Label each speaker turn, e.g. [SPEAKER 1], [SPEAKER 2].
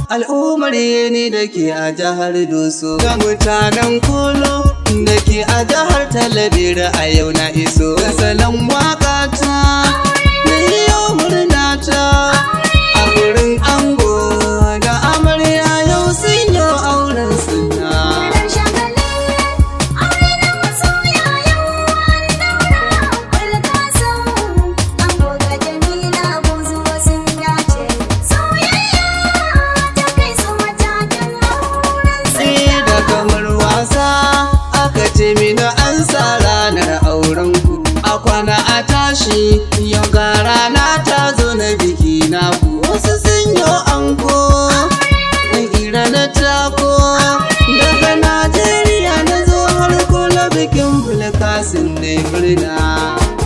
[SPEAKER 1] al'ummar yeni da ke a jihar Doso, ga mutanen Kolo da ke a jihar Talabira a yau na iso. Da salon waka ta da yau murna ta a wurin ango da amarya yau sun yi auren suna. Mina an sa ranar auren ku a kwana a tashi, yau ga rana ta zo na biki na ku. Wasu sun yi anko na gira na tako, daga Najeriya na zo har Kula bikin Bulkasin ne murna.